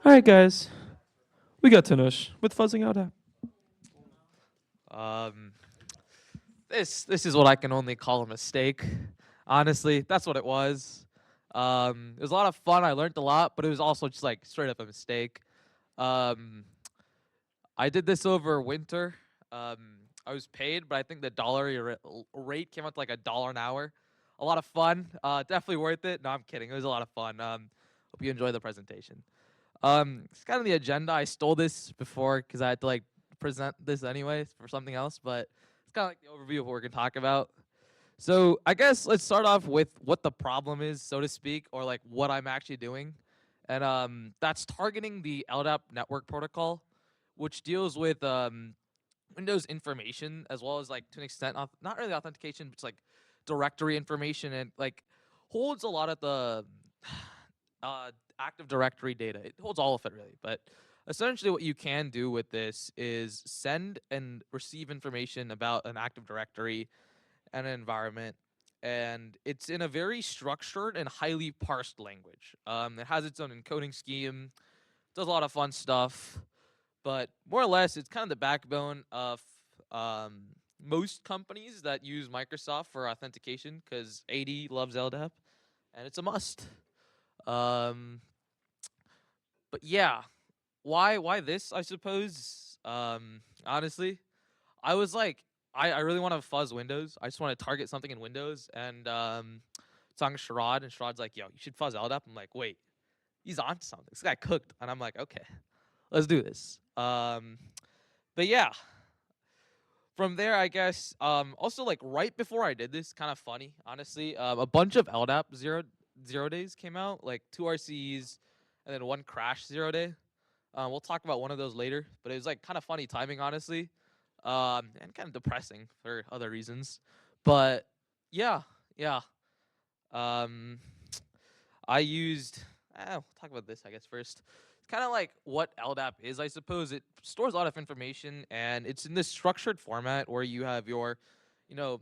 All right, guys. We got Tanush with Fuzzing LDAP. Um, this is what I can only call a mistake. Honestly, that's what it was. It was a lot of fun. I learned a lot, but it was also just like straight up a mistake. Um, I did this over winter. I was paid, but I think the rate came out to like $1 an hour. A lot of fun. Definitely worth it. No, I'm kidding. It was a lot of fun. Hope you enjoy the presentation. It's kind of the agenda. I stole this before because I had to like present this anyways for something else, but it's kind of like the overview of what we're gonna talk about. So I guess let's start off with what the problem is, so to speak, or like what I'm actually doing, and that's targeting the LDAP network protocol, which deals with Windows information as well as like to an extent, not really authentication, but it's like directory information and like holds a lot of the uh, Active Directory data. It holds all of it really, but essentially what you can do with this is send and receive information about an Active Directory and an environment. And it's in a very structured and highly parsed language. It has its own encoding scheme, does a lot of fun stuff, but more or less, it's kind of the backbone of um, most companies that use Microsoft for authentication because AD loves LDAP, and it's a must. Um, but yeah, why this? I suppose. Honestly, I was like, I really want to fuzz Windows. I just want to target something in Windows, and talking to Sherrod, and Sherrod's like, "Yo, you should fuzz LDAP." I'm like, "Wait, he's on something. This guy cooked," and I'm like, "Okay, let's do this." But yeah, from there, I guess. Also, like right before I did this, kind of funny, honestly. A bunch of LDAP zero days came out, like 2 RCEs, and then one crash 0 day. We'll talk about one of those later, but it was like kind of funny timing, honestly, and kind of depressing for other reasons. But yeah, yeah. Um, I used. We'll talk about this, I guess, first. It's kind of like what LDAP is, I suppose. It stores a lot of information, and it's in this structured format where you have your, you know,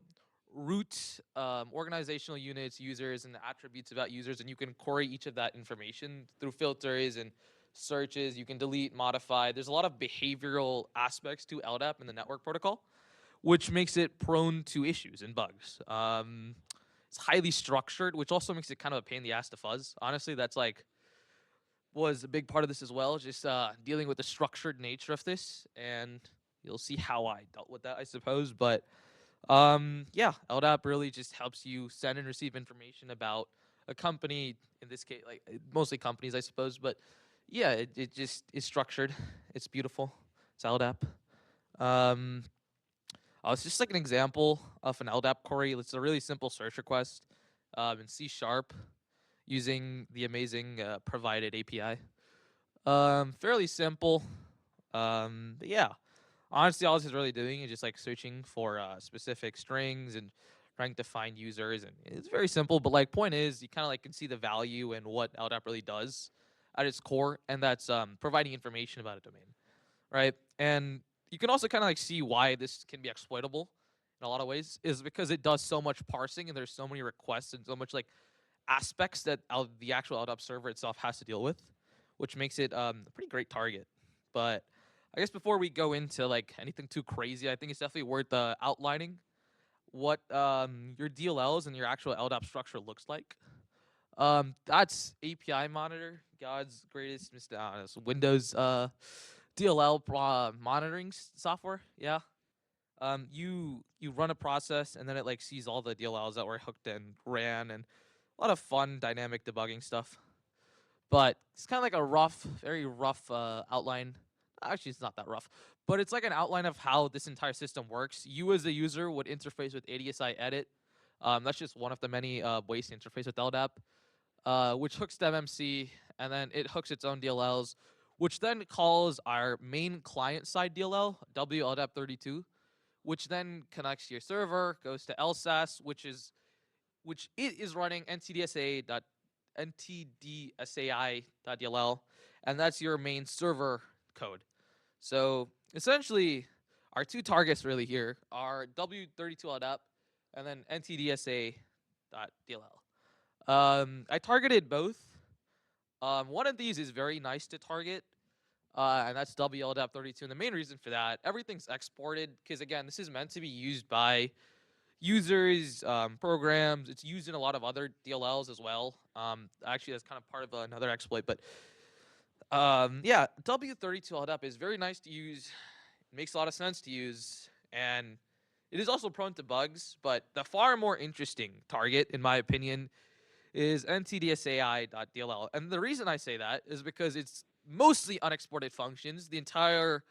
root organizational units, users, and the attributes about users, and you can query each of that information through filters and searches. You can delete, modify. There's a lot of behavioral aspects to LDAP and the network protocol, which makes it prone to issues and bugs. It's highly structured, which also makes it kind of a pain in the ass to fuzz. Honestly, that's like was a big part of this as well, just dealing with the structured nature of this, and you'll see how I dealt with that, I suppose. But yeah, LDAP really just helps you send and receive information about a company. In this case, like mostly companies, I suppose. But yeah, it just is structured. It's beautiful. It's LDAP. Um, it's just like an example of an LDAP query. It's a really simple search request in C sharp using the amazing provided API. Fairly simple. But yeah, honestly, all this is really doing is just like searching for specific strings and trying to find users, and it's very simple. But like, point is, you kind of like can see the value and what LDAP really does at its core, and that's providing information about a domain, right? And you can also kind of like see why this can be exploitable in a lot of ways is because it does so much parsing and there's so many requests and so much like aspects that the actual LDAP server itself has to deal with, which makes it a pretty great target. But I guess before we go into like anything too crazy, I think it's definitely worth outlining what your DLLs and your actual LDAP structure looks like. That's API Monitor, God's greatest Windows DLL monitoring software. Yeah. You run a process and then it like sees all the DLLs that were hooked and ran, and a lot of fun dynamic debugging stuff. But it's kind of like a rough, very rough outline. Actually, it's not that rough, but it's like an outline of how this entire system works. You as a user would interface with ADSI edit. That's just one of the many ways to interface with LDAP, which hooks to MMC, and then it hooks its own DLLs, which then calls our main client side DLL, WLDAP32, which then connects to your server, goes to LSAS, which it is running ntdsai.dll, and that's your main server code. So essentially, our two targets really here are W32LDAP and then ntdsa.dll. I targeted both. One of these is very nice to target, and that's WLDAP32. And the main reason for that, everything's exported because again, this is meant to be used by users, programs. It's used in a lot of other DLLs as well. Actually, that's kind of part of another exploit. But yeah, W32 LDAP is very nice to use. It makes a lot of sense to use, and it is also prone to bugs. But the far more interesting target, in my opinion, is ntdsai.dll. And the reason I say that is because it's mostly unexported functions. The entire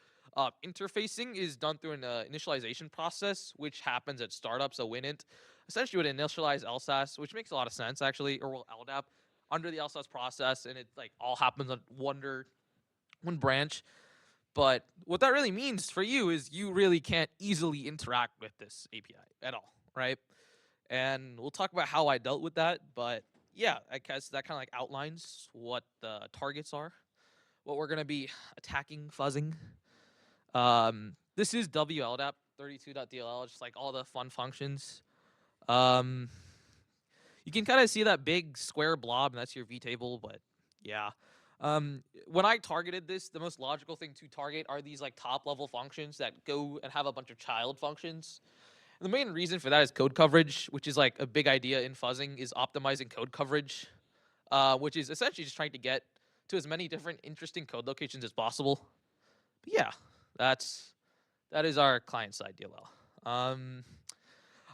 interfacing is done through an initialization process, which happens at startup. So Winint essentially would initialize LSAS, which makes a lot of sense actually, or well, LDAP under the LSAS process, and it like all happens on one branch. But what that really means for you is you really can't easily interact with this API at all, right? And we'll talk about how I dealt with that. But yeah, I guess that kind of like outlines what the targets are, what we're gonna be attacking, fuzzing. This is WLDAP 32.dll, just like all the fun functions. Um, you can kind of see that big square blob, and that's your vtable. But yeah, when I targeted this, the most logical thing to target are these like top level functions that go and have a bunch of child functions. And the main reason for that is code coverage, which is like a big idea in fuzzing, is optimizing code coverage, which is essentially just trying to get to as many different interesting code locations as possible. But yeah, that is our client side DLL.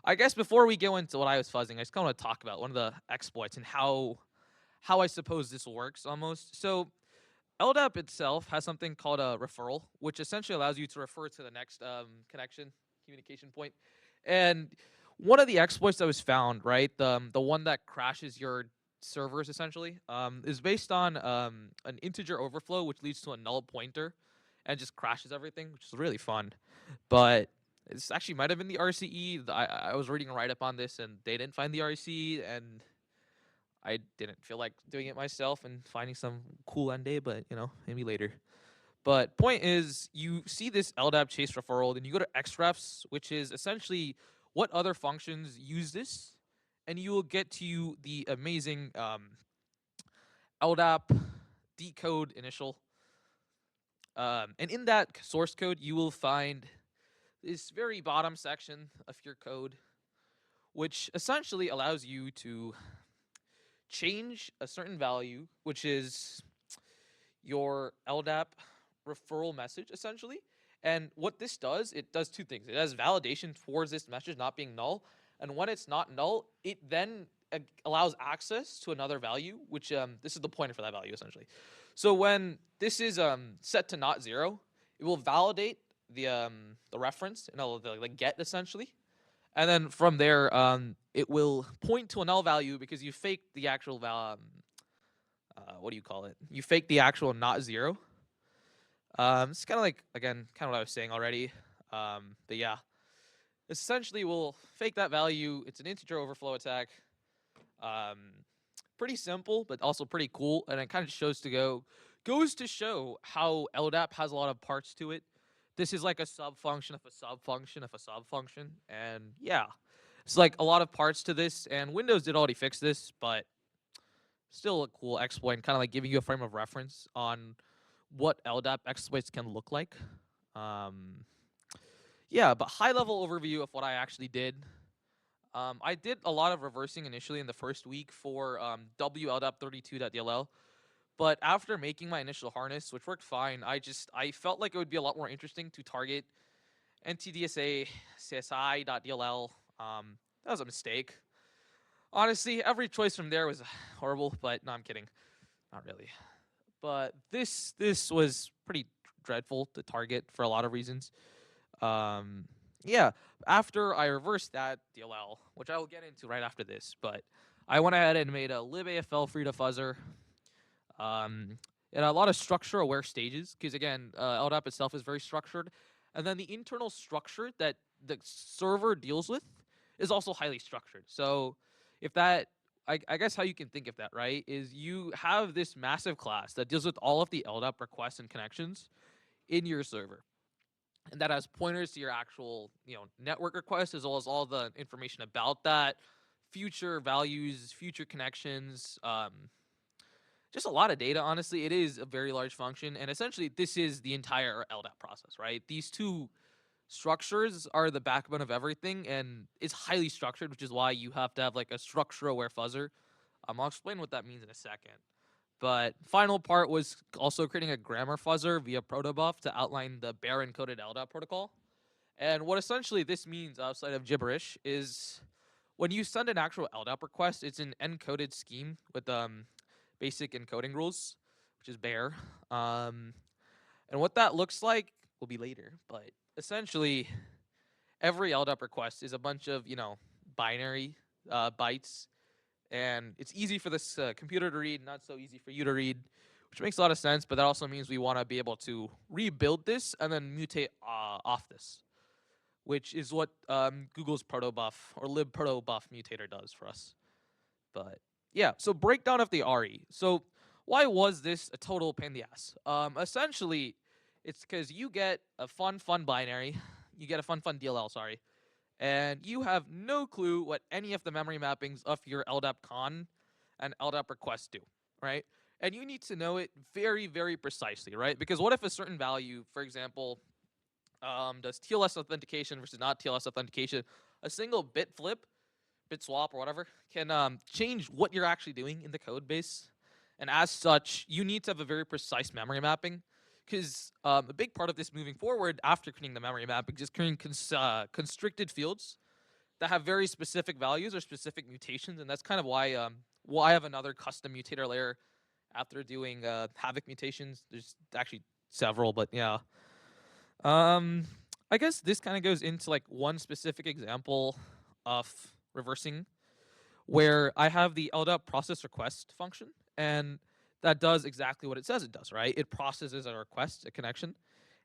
I guess before we go into what I was fuzzing, I just kind of want to talk about one of the exploits and how I suppose this works almost. So LDAP itself has something called a referral, which essentially allows you to refer to the next communication point. And one of the exploits that was found, right, the one that crashes your servers essentially, is based on an integer overflow, which leads to a null pointer, and just crashes everything, which is really fun. But this actually might have been the RCE. I was reading a write up on this, and they didn't find the RCE, and I didn't feel like doing it myself and finding some cool end day, but you know, maybe later. But point is, you see this LDAP chase referral, then you go to xrefs, which is essentially what other functions use this, and you will get to the amazing LDAP decode initial. And in that source code, you will find this very bottom section of your code, which essentially allows you to change a certain value, which is your LDAP referral message, essentially. And what this does, it does two things. It has validation towards this message not being null. And when it's not null, it then allows access to another value, which this is the pointer for that value, essentially. So when this is set to not 0, it will validate the reference, and it'll like get essentially. And then from there, it will point to a null value because you faked the actual what do you call it? You faked the actual not 0. It's kind of like, again, kind of what I was saying already. But yeah, essentially we'll fake that value. It's an integer overflow attack. Pretty simple, but also pretty cool. And it kind of goes to show how LDAP has a lot of parts to it. This is like a sub function of a sub function of a sub function. And yeah, it's like a lot of parts to this. And Windows did already fix this, but still a cool exploit, kind of like giving you a frame of reference on what LDAP exploits can look like. Yeah, but high level overview of what I actually did. I did a lot of reversing initially in the first week for WLDAP32.dll. But after making my initial harness, which worked fine, I felt like it would be a lot more interesting to target ntdsa csi.dll. That was a mistake. Honestly, every choice from there was horrible, but no, I'm kidding. Not really. But this was pretty dreadful to target for a lot of reasons. Yeah, after I reversed that DLL, which I will get into right after this, but I went ahead and made a libafl free to fuzzer. And a lot of structure aware stages, because again, LDAP itself is very structured. And then the internal structure that the server deals with is also highly structured. So if that, I guess how you can think of that, right, is you have this massive class that deals with all of the LDAP requests and connections in your server. And that has pointers to your actual, network requests, as well as all the information about that, future values, future connections, just a lot of data. Honestly, it is a very large function, and essentially this is the entire LDAP process, right? These two structures are the backbone of everything, and it's highly structured, which is why you have to have like a structure-aware fuzzer. I'll explain what that means in a second. But final part was also creating a grammar fuzzer via protobuf to outline the bare encoded LDAP protocol. And what essentially this means outside of gibberish is when you send an actual LDAP request, it's an encoded scheme with basic encoding rules, which is bare. And what that looks like will be later, but essentially every LDAP request is a bunch of binary bytes, and it's easy for this computer to read, not so easy for you to read, which makes a lot of sense. But that also means we want to be able to rebuild this and then mutate off this, which is what Google's protobuf or libprotobuf mutator does for us. But yeah, so breakdown of the RE. So why was this a total pain in the ass? Essentially, it's because you get a fun binary, you get a fun DLL, sorry, and you have no clue what any of the memory mappings of your LDAP con and LDAP request do, right? And you need to know it very, very precisely, right? Because what if a certain value, for example, does TLS authentication versus not TLS authentication, a single bit flip, bit swap or whatever, can change what you're actually doing in the code base. And as such, you need to have a very precise memory mapping, because a big part of this moving forward after creating the memory mapping is creating constricted fields that have very specific values or specific mutations. And that's kind of why I have another custom mutator layer after doing havoc mutations. There's actually several, but yeah. I guess this kind of goes into like one specific example of reversing, where I have the LDAP process request function, and that does exactly what it says it does, right? It processes a request, a connection,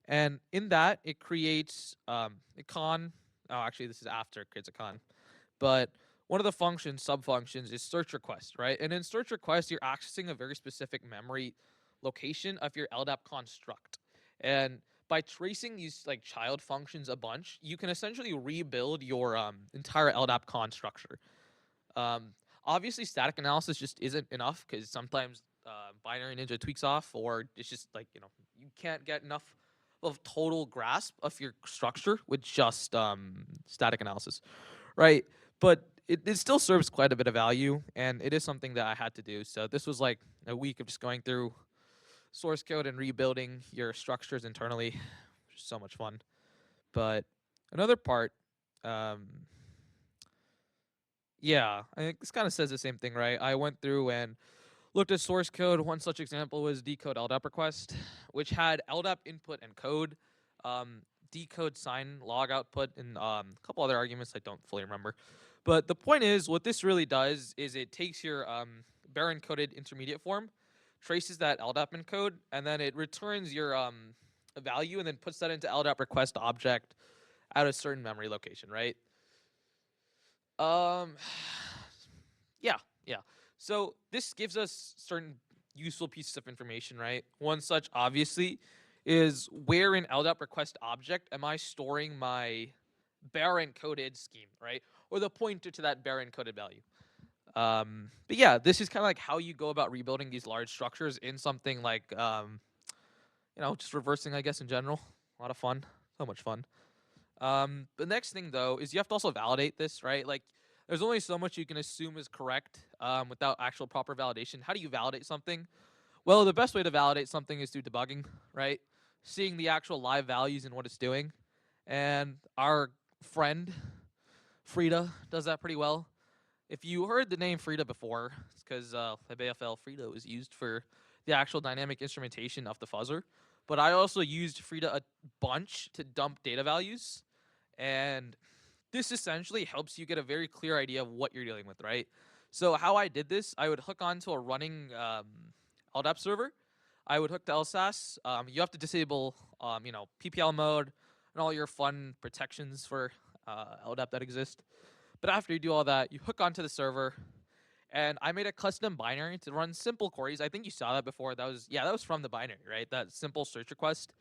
and in that it creates a con. Oh, actually, this is after it creates a con, but one of the functions, sub-functions, is search request, right? And in search request, you're accessing a very specific memory location of your LDAP construct, and by tracing these like child functions a bunch, you can essentially rebuild your entire LDAP con structure. Obviously, static analysis just isn't enough, because sometimes binary ninja tweaks off, or it's just like you can't get enough of total grasp of your structure with just static analysis, right? But it still serves quite a bit of value, and it is something that I had to do. So this was like a week of just going through source code and rebuilding your structures internally, which is so much fun. But another part, yeah, I think this kind of says the same thing, right? I went through and looked at source code. One such example was decode LDAP request, which had LDAP input and code, decode sign log output, and a couple other arguments I don't fully remember. But the point is, what this really does is it takes your bare encoded intermediate form, traces that LDAP encode, and then it returns your value, and then puts that into LDAP request object at a certain memory location, right? Um, yeah. So this gives us certain useful pieces of information, right? One such, obviously, is where in LDAP request object am I storing my bare encoded scheme, right? Or the pointer to that bare encoded value. But yeah, this is kind of like how you go about rebuilding these large structures in something like, just reversing, I guess, in general. A lot of fun. So much fun. The next thing, though, is you have to also validate this, right? Like, there's only so much you can assume is correct without actual proper validation. How do you validate something? Well, the best way to validate something is through debugging, right? Seeing the actual live values and what it's doing. And our friend, Frida, does that pretty well. If you heard the name Frida before, it's because BFL Frida was used for the actual dynamic instrumentation of the fuzzer. But I also used Frida a bunch to dump data values. And this essentially helps you get a very clear idea of what you're dealing with, right? So how I did this, I would hook onto a running LDAP server. I would hook to LSAS. You have to disable, PPL mode and all your fun protections for LDAP that exist. But after you do all that, you hook onto the server, and I made a custom binary to run simple queries. I think you saw that before. That was from the binary, right? That simple search request.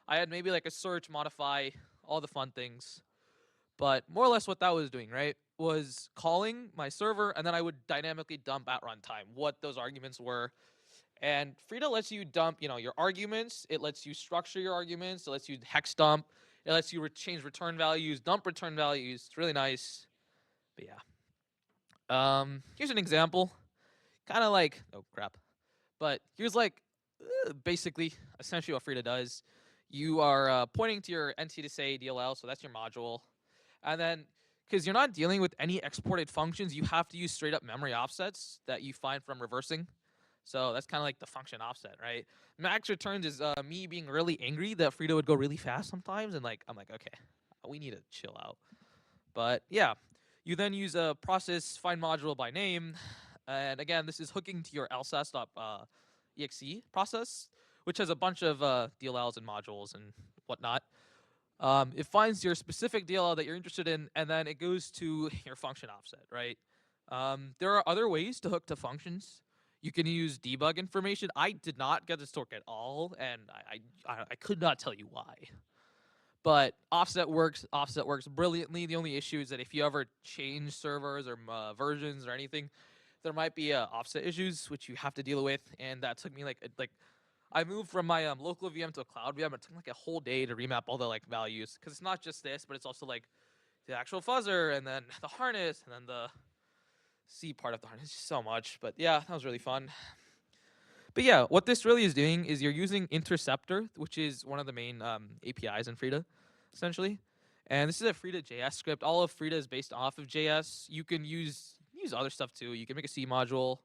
I had maybe like a search, modify, all the fun things. But more or less what that was doing, right, was calling my server, and then I would dynamically dump at runtime what those arguments were. And Frida lets you dump, your arguments. It lets you structure your arguments. It lets you hex dump. It lets you change return values, dump return values. It's really nice. But yeah. Here's an example. Kind of like, oh crap. But here's like basically essentially what Frida does. You are pointing to your NT to say DLL, so that's your module. And then, because you're not dealing with any exported functions, you have to use straight up memory offsets that you find from reversing. So that's kind of like the function offset, right? Max returns is me being really angry that Frida would go really fast sometimes, and I'm like, okay, we need to chill out. But yeah, you then use a process find module by name, and again, this is hooking to your lsas.exe process, which has a bunch of DLLs and modules and whatnot. It finds your specific DLL that you're interested in, and then it goes to your function offset, right? There are other ways to hook to functions. You can use debug information. I did not get this torque at all, and I could not tell you why. But offset works brilliantly. The only issue is that if you ever change servers or versions or anything, there might be offset issues which you have to deal with, and that took me like I moved from my local VM to a cloud VM. It took like a whole day to remap all the values, because it's not just this, but it's also like the actual fuzzer and then the harness and then the C part of the harness. Just so much. But yeah, that was really fun. But yeah, what this really is doing is you're using Interceptor, which is one of the main APIs in Frida, essentially. And this is a Frida JS script. All of Frida is based off of JS. You can use other stuff too. You can make a C module.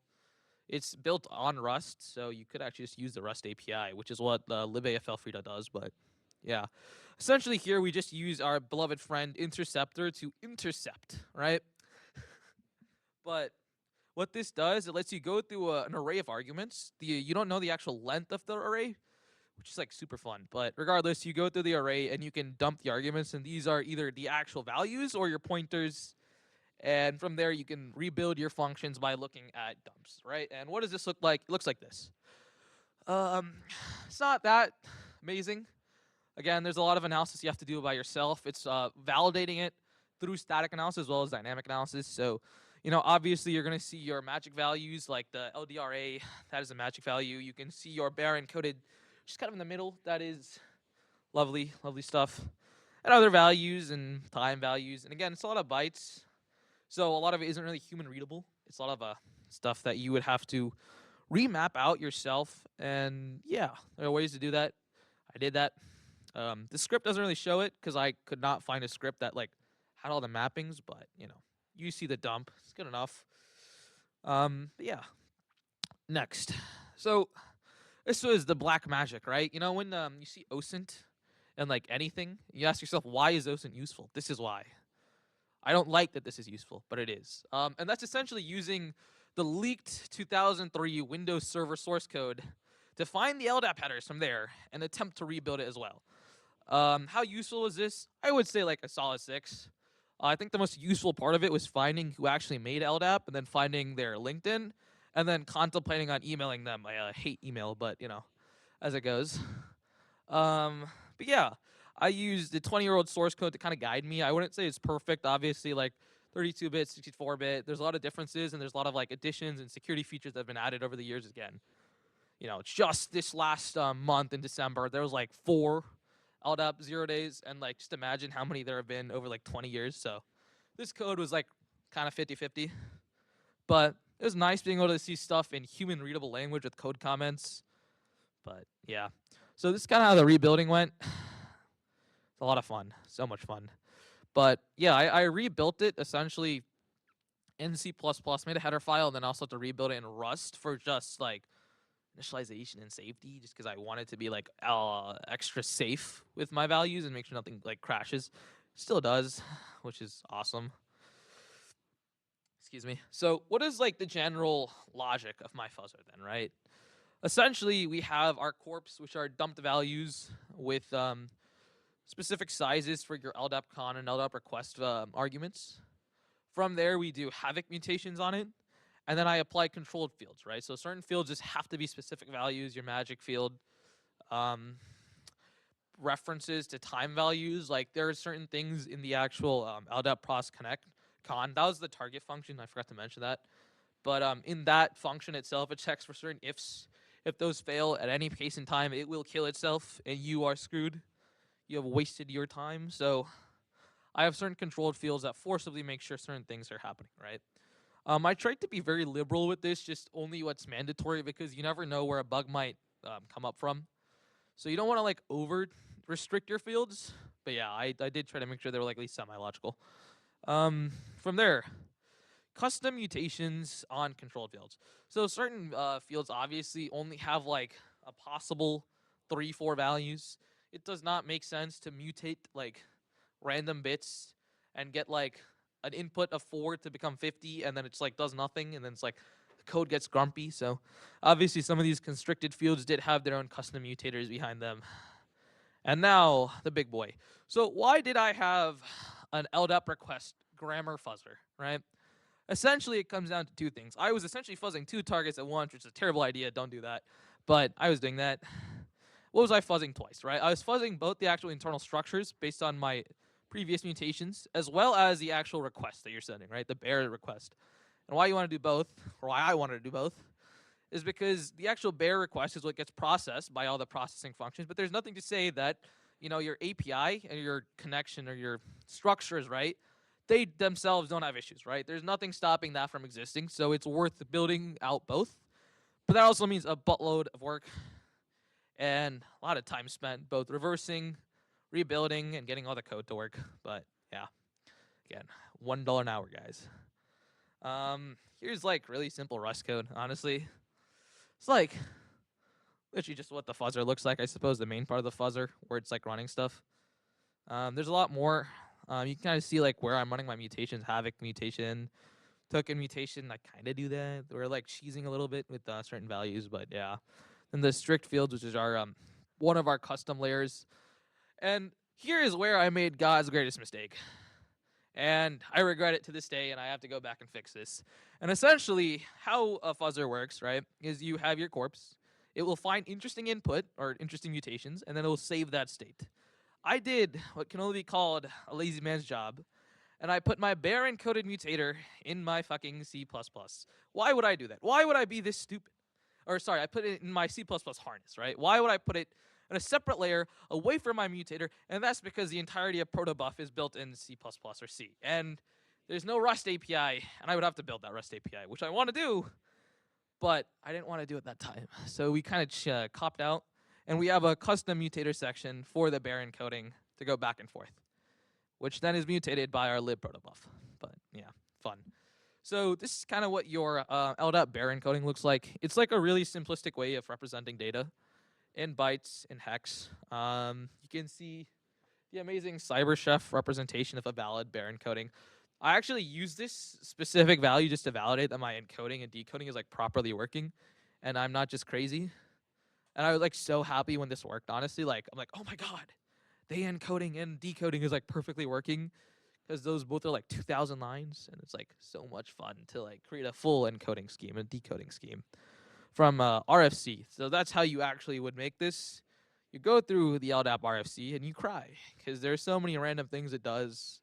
It's built on Rust, so you could actually just use the Rust API, which is what libafl Frida does. But yeah, essentially here we just use our beloved friend Interceptor to intercept, right? But what this does, it lets you go through an array of arguments. You don't know the actual length of the array, which is super fun. But regardless, you go through the array and you can dump the arguments, and these are either the actual values or your pointers. And from there, you can rebuild your functions by looking at dumps, right? And what does this look like? It looks like this. It's not that amazing. Again, there's a lot of analysis you have to do by yourself. It's validating it through static analysis as well as dynamic analysis. So, obviously you're going to see your magic values, like the LDRA, that is a magic value. You can see your bare encoded, just kind of in the middle. That is lovely, lovely stuff. And other values and time values. And again, it's a lot of bytes. So a lot of it isn't really human readable. It's a lot of stuff that you would have to remap out yourself. And yeah, there are ways to do that. I did that. The script doesn't really show it because I could not find a script that had all the mappings. But you see the dump. It's good enough. But yeah. Next. So this was the black magic, right? When you see OSINT and anything, you ask yourself, why is OSINT useful? This is why. I don't like that this is useful, but it is. And that's essentially using the leaked 2003 Windows Server source code to find the LDAP headers from there and attempt to rebuild it as well. How useful is this? I would say a solid 6. I think the most useful part of it was finding who actually made LDAP and then finding their LinkedIn and then contemplating on emailing them. I hate email, but as it goes. But yeah. I used the 20-year-old source code to kind of guide me. I wouldn't say it's perfect. Obviously, 32-bit, 64-bit. There's a lot of differences, and there's a lot of additions and security features that have been added over the years. Again, just this last month in December, there was 4 LDAP 0 days, and just imagine how many there have been over 20 years. So this code was kind of 50-50, but it was nice being able to see stuff in human readable language with code comments. But yeah, so this is kind of how the rebuilding went. It's a lot of fun. So much fun. But yeah, I rebuilt it essentially in C++, made a header file, and then also to rebuild it in Rust for just initialization and safety, just because I wanted to be extra safe with my values and make sure nothing crashes. Still does, which is awesome. Excuse me. So what is the general logic of my fuzzer then, right? Essentially, we have our corps, which are dumped values with specific sizes for your LDAP con and LDAP request arguments. From there, we do havoc mutations on it, and then I apply controlled fields, right? So certain fields just have to be specific values. Your magic field, references to time values. There are certain things in the actual LDAP pros connect con. That was the target function. I forgot to mention that. But in that function itself, it checks for certain ifs. If those fail at any case in time, it will kill itself, and you are screwed. You have wasted your time. So I have certain controlled fields that forcibly make sure certain things are happening, right? I tried to be very liberal with this, just only what's mandatory, because you never know where a bug might come up from. So you don't want to like over restrict your fields. But yeah, I did try to make sure they were like at least semi-logical. From there, custom mutations on controlled fields. So certain fields obviously only have like a possible 3-4 values. It does not make sense to mutate like random bits and get like an input of 4 to become 50, and then it's like does nothing, and then it's like the code gets grumpy. So obviously some of these constricted fields did have their own custom mutators behind them. And now the big boy. So why did I have an LDAP request grammar fuzzer, right? Essentially, it comes down to two things. I was essentially fuzzing 2 targets at once, which is a terrible idea. Don't do that. But I was doing that. What was I fuzzing twice, right? I was fuzzing both the actual internal structures based on my previous mutations, as well as the actual request that you're sending, right? The bear request. And why you want to do both, or why I wanted to do both, is because the actual bear request is what gets processed by all the processing functions, but there's nothing to say that, you know, your API and your connection or your structures, right, they themselves don't have issues, right? There's nothing stopping that from existing, so it's worth building out both. But that also means a buttload of work and a lot of time spent both reversing, rebuilding, and getting all the code to work. But yeah, again, $1 an hour, guys. Here's like really simple Rust code, honestly. It's like literally just what the fuzzer looks like. I suppose the main part of the fuzzer where it's like running stuff. There's a lot more. You can kind of see like where I'm running my mutations. Havoc mutation, token mutation. I kind of do that. We're like cheesing a little bit with certain values, but yeah. Then the strict fields, which is our one of our custom layers. And here is where I made God's greatest mistake. And I regret it to this day, and I have to go back and fix this. And essentially, how a fuzzer works, right, is you have your corpse. It will find interesting input or interesting mutations, and then it will save that state. I did what can only be called a lazy man's job, and I put my bare encoded mutator in my fucking C++. Why would I do that? Why would I be this stupid? Or sorry, I put it in my C++ harness, right? Why would I put it in a separate layer away from my mutator? And that's because the entirety of protobuf is built in C++ or C. And there's no Rust API, and I would have to build that Rust API, which I want to do, but I didn't want to do it that time. So we kind of copped out, and we have a custom mutator section for the bare encoding to go back and forth, which then is mutated by our lib protobuf. But yeah, fun. So this is kind of what your LDAP bare encoding looks like. It's like a really simplistic way of representing data in bytes, in hex. You can see the amazing CyberChef representation of a valid bare encoding. I actually use this specific value just to validate that my encoding and decoding is like properly working, and I'm not just crazy. And I was like so happy when this worked, honestly. Like I'm like, oh my god, the encoding and decoding is like perfectly working, because those both are like 2,000 lines, and it's like so much fun to like create a full encoding scheme and decoding scheme from RFC. So that's how you actually would make this. You go through the LDAP RFC and you cry, because there's so many random things it does.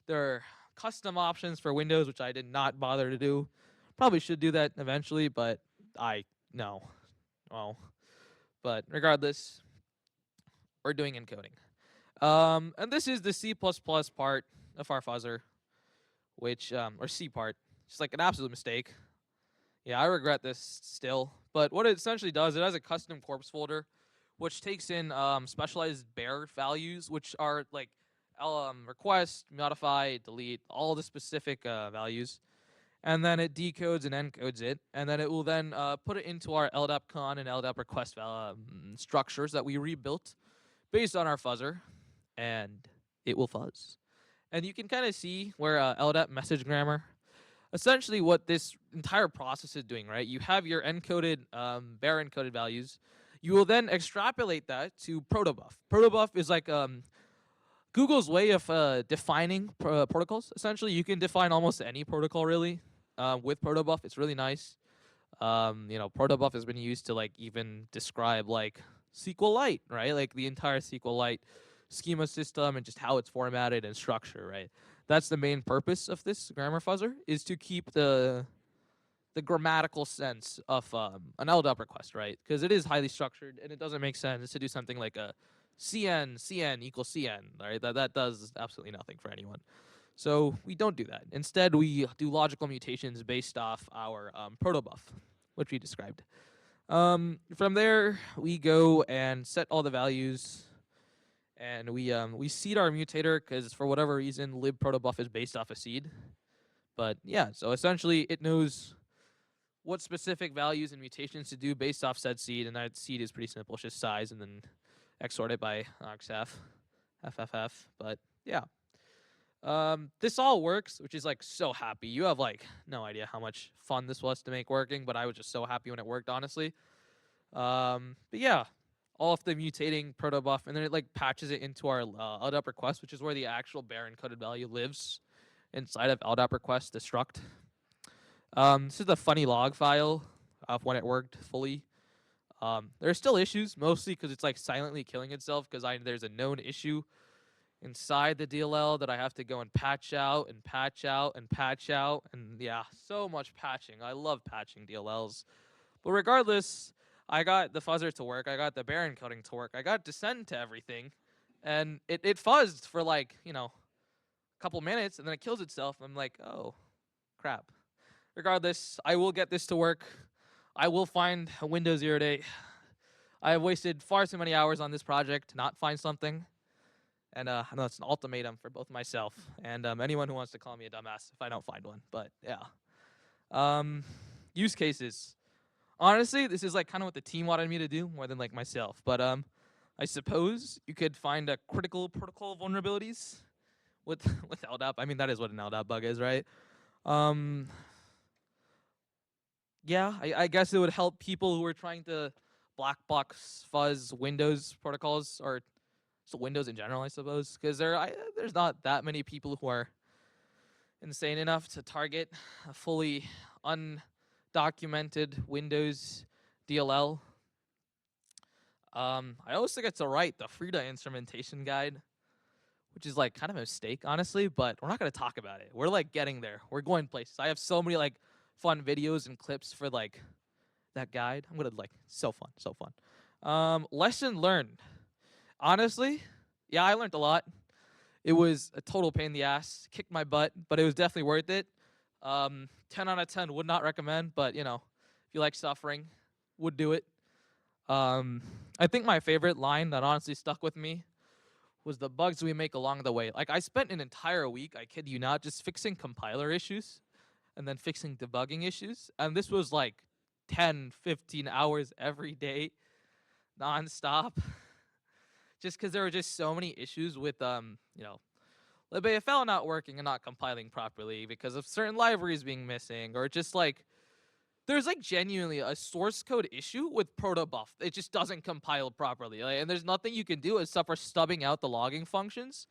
There are custom options for Windows, which I did not bother to do. Probably should do that eventually, but no. Well, but regardless, we're doing encoding. And this is the C++ part of our fuzzer, which, or C part. It's like an absolute mistake. Yeah, I regret this still. But what it essentially does, it has a custom corpse folder, which takes in specialized bear values, which are like request, modify, delete, all the specific values. And then it decodes and encodes it. And then it will then put it into our LDAP con and LDAP request structures that we rebuilt based on our fuzzer. And it will fuzz. And you can kind of see where LDAP message grammar, essentially what this entire process is doing, right? You have your encoded, bare encoded values. You will then extrapolate that to protobuf. Protobuf is like Google's way of defining protocols. Essentially, you can define almost any protocol really with protobuf. It's really nice. Protobuf has been used to like even describe like SQLite, right? Like the entire SQLite schema system and just how it's formatted and structured, right? That's the main purpose of this grammar fuzzer, is to keep the the grammatical sense of an LDAP request, right? Because it is highly structured, and it doesn't make sense to do something like a cn equals cn, right? That does absolutely nothing for anyone. So we don't do that. Instead, we do logical mutations based off our protobuf, which we described. From there, we go and set all the values, and we seed our mutator because for whatever reason, lib protobuf is based off a seed. But yeah, so essentially, it knows what specific values and mutations to do based off said seed, and that seed is pretty simple. It's just size and then XORed it by oxf, FFF. But yeah, this all works, which is like so happy. You have like no idea how much fun this was to make working, but I was just so happy when it worked, honestly. But yeah, all of the mutating protobuf, and then it like patches it into our LDAP request, which is where the actual bare encoded value lives inside of LDAP request destruct. This is the funny log file of when it worked fully. There are still issues, mostly because it's like silently killing itself because there's a known issue inside the DLL that I have to go and patch out and patch out and patch out. And yeah, so much patching. I love patching DLLs. But regardless, I got the fuzzer to work. I got the bare encoding to work. I got descend to everything. And it fuzzed for like, a couple minutes and then it kills itself. I'm like, oh, crap. Regardless, I will get this to work. I will find a Windows 0 day. I have wasted far too many hours on this project to not find something. And I know it's an ultimatum for both myself and anyone who wants to call me a dumbass if I don't find one. But yeah. Use cases. Honestly, this is like kind of what the team wanted me to do more than like myself. But I suppose you could find a critical protocol vulnerabilities with LDAP. I mean, that is what an LDAP bug is, right? Yeah, I guess it would help people who are trying to black box fuzz Windows protocols or so Windows in general, I suppose, because there's not that many people who are insane enough to target a fully undocumented Windows DLL. I also get to write the Frida instrumentation guide, which is like kind of a mistake, honestly, but we're not going to talk about it. We're like getting there. We're going places. I have so many like fun videos and clips for like that guide. I'm gonna like so fun. Lesson learned. Honestly, yeah, I learned a lot. It was a total pain in the ass, kicked my butt, but it was definitely worth it. 10 out of 10 would not recommend, but if you like suffering, would do it. I think my favorite line that honestly stuck with me was the bugs we make along the way. Like I spent an entire week, I kid you not, just fixing compiler issues and then fixing debugging issues. And this was like 10, 15 hours every day, nonstop. Just because there were just so many issues with, libafl not working and not compiling properly because of certain libraries being missing, or just like, there's like genuinely a source code issue with protobuf. It just doesn't compile properly. And there's nothing you can do except for stubbing out the logging functions,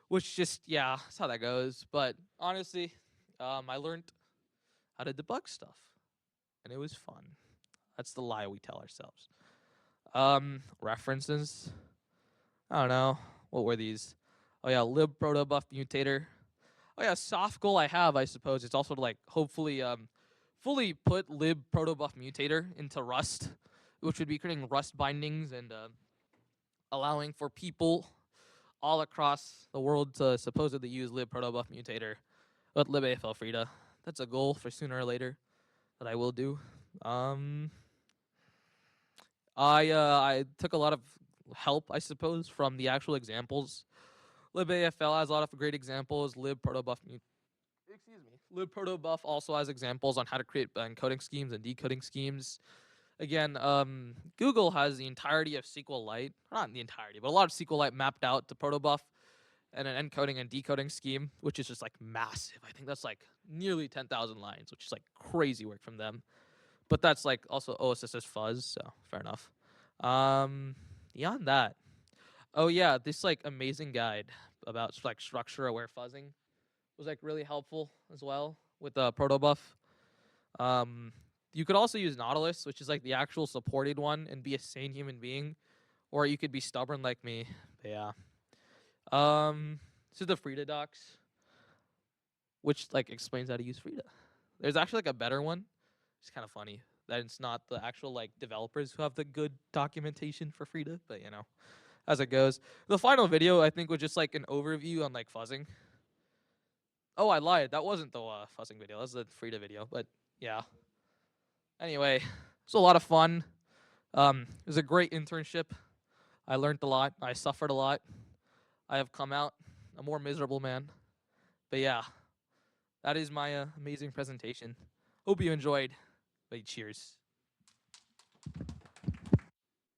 which just, yeah, that's how that goes. But honestly, I learned how to debug stuff, and it was fun. That's the lie we tell ourselves. References. I don't know. What were these? Oh yeah, lib protobuf mutator. Oh yeah, soft goal I have, I suppose, it's also to like hopefully fully put lib protobuf mutator into Rust, which would be creating Rust bindings and allowing for people all across the world to supposedly use lib protobuf mutator with libafl Frida. That's a goal for sooner or later that I will do. I took a lot of help, I suppose, from the actual examples. libafl has a lot of great examples. Lib protobuf also has examples on how to create encoding schemes and decoding schemes. Again, Google has the entirety of SQLite, not the entirety, but a lot of SQLite mapped out to protobuf and an encoding and decoding scheme, which is just like massive. I think that's like nearly 10,000 lines, which is like crazy work from them. But that's like also OSS's fuzz, so fair enough. Beyond that, oh yeah, this like amazing guide about like structure aware fuzzing was like really helpful as well with protobuf. You could also use Nautilus, which is like the actual supported one, and be a sane human being, or you could be stubborn like me. But yeah. This is the Frida docs, which like explains how to use Frida. There's actually like a better one, It's kind of funny that it's not the actual like developers who have the good documentation for Frida, but you know, as it goes. The final video I think was just like an overview on like fuzzing. Oh, I lied. That wasn't the fuzzing video. That was the Frida video. But yeah. Anyway, it's a lot of fun. It was a great internship. I learned a lot. I suffered a lot. I have come out a more miserable man. But yeah, that is my amazing presentation. Hope you enjoyed. But cheers.